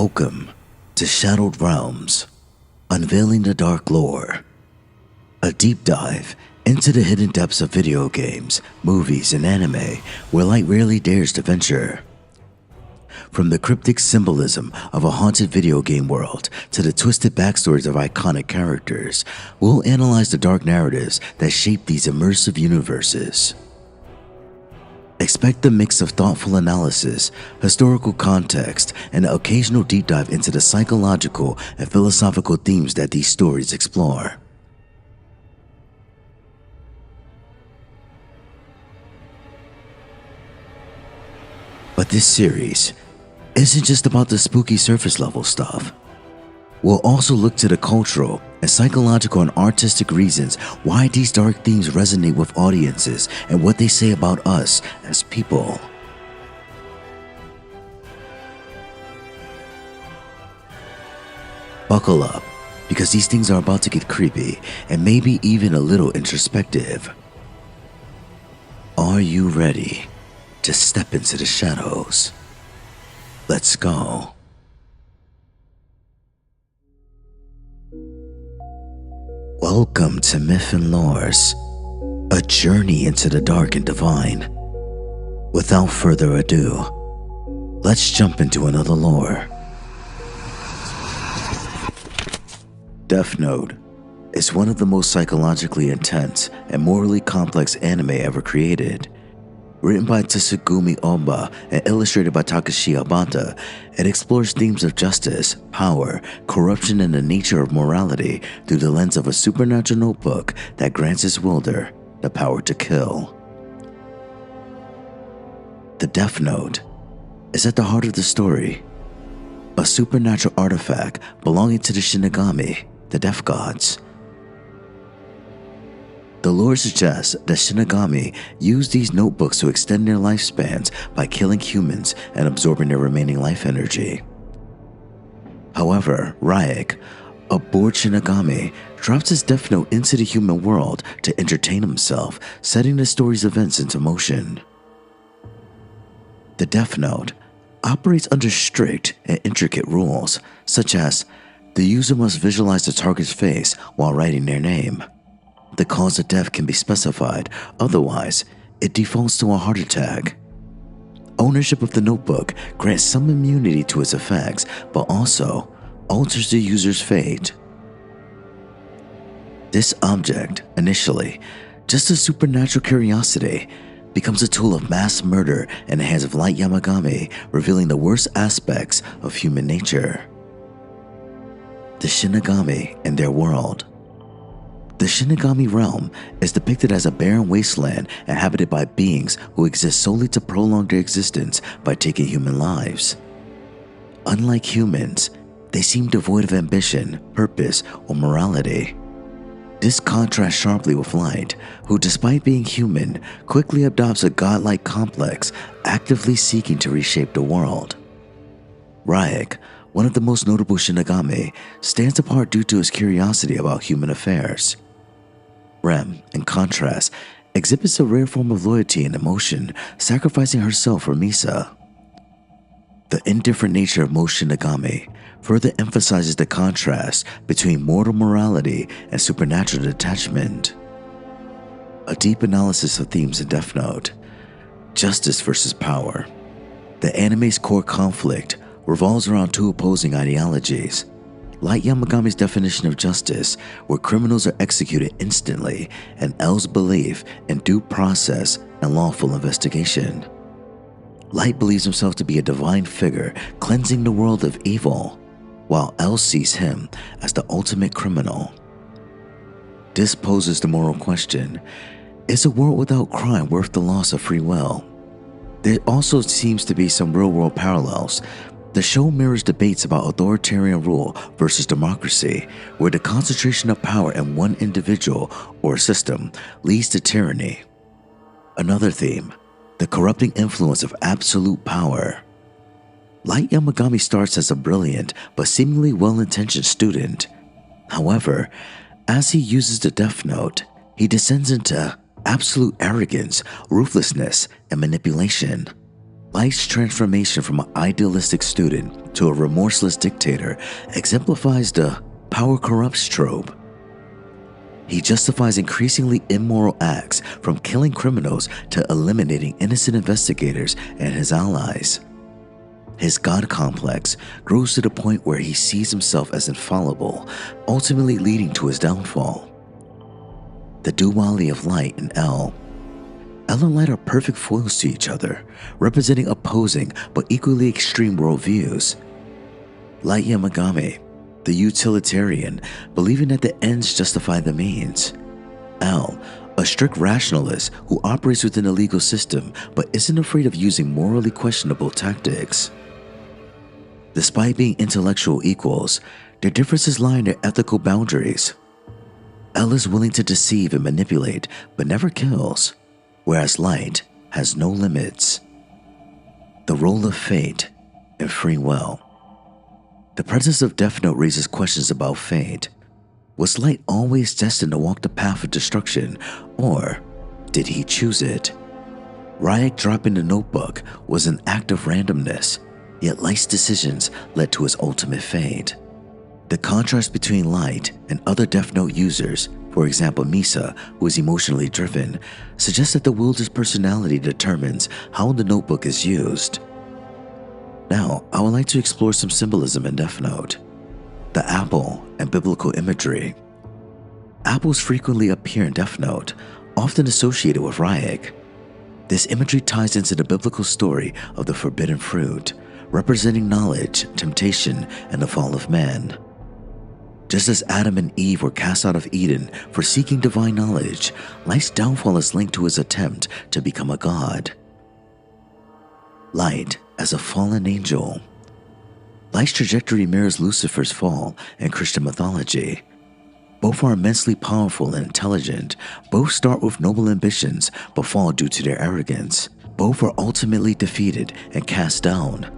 Welcome to Shadowed Realms, Unveiling the Dark Lore, a deep dive into the hidden depths of video games, movies, and anime where light rarely dares to venture. From the cryptic symbolism of a haunted video game world to the twisted backstories of iconic characters, we'll analyze the dark narratives that shape these immersive universes. Expect a mix of thoughtful analysis, historical context, and an occasional deep dive into the psychological and philosophical themes that these stories explore. But this series isn't just about the spooky surface level stuff. We'll also look to the cultural and psychological and artistic reasons why these dark themes resonate with audiences and what they say about us as people. Buckle up, because these things are about to get creepy and maybe even a little introspective. Are you ready to step into the shadows? Let's go. Welcome to Myth and Lores, a journey into the dark and divine. Without further ado, let's jump into another lore. Death Note is one of the most psychologically intense and morally complex anime ever created. Written by Tsugumi Ohba and illustrated by Takashi Obata, it explores themes of justice, power, corruption, and the nature of morality through the lens of a supernatural notebook that grants its wielder the power to kill. The Death Note is at the heart of the story, a supernatural artifact belonging to the Shinigami, the Death Gods. The lore suggests that Shinigami use these notebooks to extend their lifespans by killing humans and absorbing their remaining life energy. However, Ryuk, a bored Shinigami, drops his Death Note into the human world to entertain himself, setting the story's events into motion. The Death Note operates under strict and intricate rules, such as the user must visualize the target's face while writing their name. The cause of death can be specified, otherwise, it defaults to a heart attack. Ownership of the notebook grants some immunity to its effects, but also alters the user's fate. This object, initially just a supernatural curiosity, becomes a tool of mass murder in the hands of Light Yagami, revealing the worst aspects of human nature. The Shinigami and their world. The Shinigami realm is depicted as a barren wasteland inhabited by beings who exist solely to prolong their existence by taking human lives. Unlike humans, they seem devoid of ambition, purpose, or morality. This contrasts sharply with Light, who despite being human, quickly adopts a godlike complex, actively seeking to reshape the world. Ryuk, one of the most notable Shinigami, stands apart due to his curiosity about human affairs. Rem, in contrast, exhibits a rare form of loyalty and emotion, sacrificing herself for Misa. The indifferent nature of most Shinigami further emphasizes the contrast between mortal morality and supernatural detachment. A deep analysis of themes in Death Note. Justice versus power. The anime's core conflict revolves around two opposing ideologies. Light Yagami's definition of justice, where criminals are executed instantly, and L's belief in due process and lawful investigation. Light believes himself to be a divine figure cleansing the world of evil, while L sees him as the ultimate criminal. This poses the moral question: is a world without crime worth the loss of free will? There also seems to be some real-world parallels. The show mirrors debates about authoritarian rule versus democracy, where the concentration of power in one individual or system leads to tyranny. Another theme, the corrupting influence of absolute power. Light Yagami starts as a brilliant but seemingly well-intentioned student. However, as he uses the Death Note, he descends into absolute arrogance, ruthlessness, and manipulation. Light's transformation from an idealistic student to a remorseless dictator exemplifies the power corrupts trope. He justifies increasingly immoral acts from killing criminals to eliminating innocent investigators and his allies. His god complex grows to the point where he sees himself as infallible, ultimately leading to his downfall. The duality of Light and L. L and Light are perfect foils to each other, representing opposing but equally extreme worldviews. Light Yagami, the utilitarian, believing that the ends justify the means. L, a strict rationalist who operates within a legal system but isn't afraid of using morally questionable tactics. Despite being intellectual equals, their differences lie in their ethical boundaries. L is willing to deceive and manipulate but never kills, whereas Light has no limits. The role of fate and free will. The presence of Death Note raises questions about fate. Was Light always destined to walk the path of destruction, or did he choose it? Ryuk dropping the notebook was an act of randomness, yet Light's decisions led to his ultimate fate. The contrast between Light and other Death Note users, for example Misa, who is emotionally driven, suggests that the wielder's personality determines how the notebook is used. Now, I would like to explore some symbolism in Death Note. The apple and biblical imagery. Apples frequently appear in Death Note, often associated with Ryuk. This imagery ties into the biblical story of the forbidden fruit, representing knowledge, temptation, and the fall of man. Just as Adam and Eve were cast out of Eden for seeking divine knowledge, Light's downfall is linked to his attempt to become a god. Light as a fallen angel. Light's trajectory mirrors Lucifer's fall in Christian mythology. Both are immensely powerful and intelligent. Both start with noble ambitions but fall due to their arrogance. Both are ultimately defeated and cast down.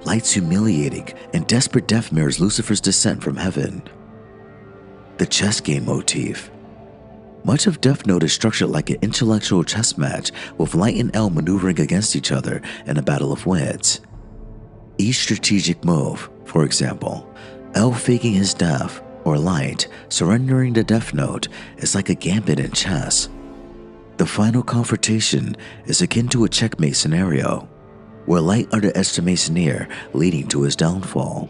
Light's humiliating and desperate death mirrors Lucifer's descent from heaven. The chess game motif. Much of Death Note is structured like an intellectual chess match, with Light and L maneuvering against each other in a battle of wits. Each strategic move, for example, L faking his death, or Light surrendering the Death Note, is like a gambit in chess. The final confrontation is akin to a checkmate scenario, where Light underestimates the Masoneer, leading to his downfall.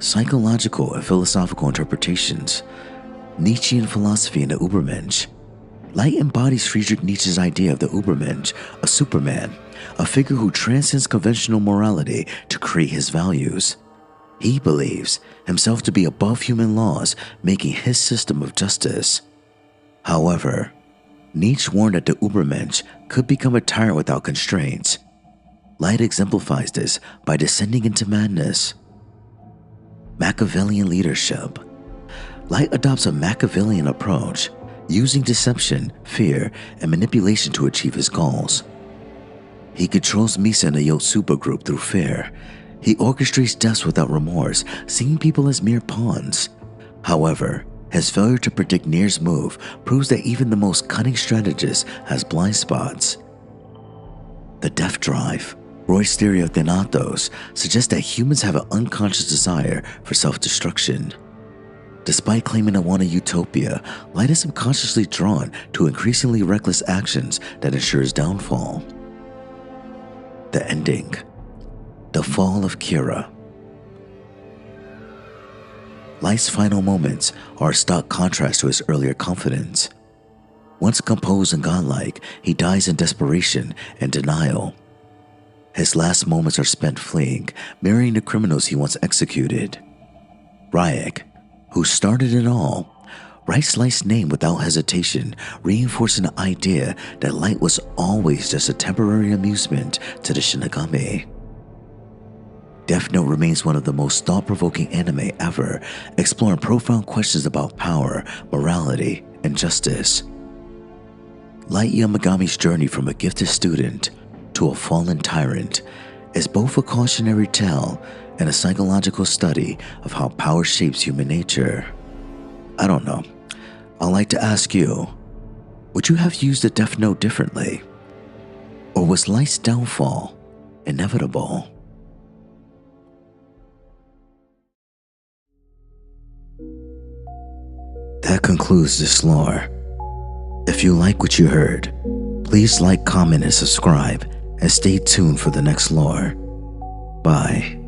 Psychological and philosophical interpretations. Nietzschean philosophy in the Übermensch. Light embodies Friedrich Nietzsche's idea of the Übermensch, a superman, a figure who transcends conventional morality to create his values. He believes himself to be above human laws, making his system of justice. However, Nietzsche warned that the Übermensch could become a tyrant without constraints. Light exemplifies this by descending into madness. Machiavellian leadership. Light adopts a Machiavellian approach, using deception, fear, and manipulation to achieve his goals. He controls Misa and the Yotsuba group through fear. He orchestrates deaths without remorse, seeing people as mere pawns. However, his failure to predict Nier's move proves that even the most cunning strategist has blind spots. The death drive. Roy's theory of Thanatos suggests that humans have an unconscious desire for self-destruction. Despite claiming to want a utopia, Light is subconsciously drawn to increasingly reckless actions that ensure his downfall. The ending. The fall of Kira. Light's final moments are a stark contrast to his earlier confidence. Once composed and godlike, he dies in desperation and denial. His last moments are spent fleeing, mirroring the criminals he once executed. Ryuk, who started it all, writes Light's name without hesitation, reinforcing the idea that Light was always just a temporary amusement to the Shinigami. Death Note remains one of the most thought-provoking anime ever, exploring profound questions about power, morality, and justice. Light Yagami's journey from a gifted student to a fallen tyrant is both a cautionary tale and a psychological study of how power shapes human nature. I don't know. I'd like to ask you, would you have used the Death Note differently? Or was Light's downfall inevitable? That concludes this lore. If you like what you heard, please like, comment, and subscribe, and stay tuned for the next lore. Bye.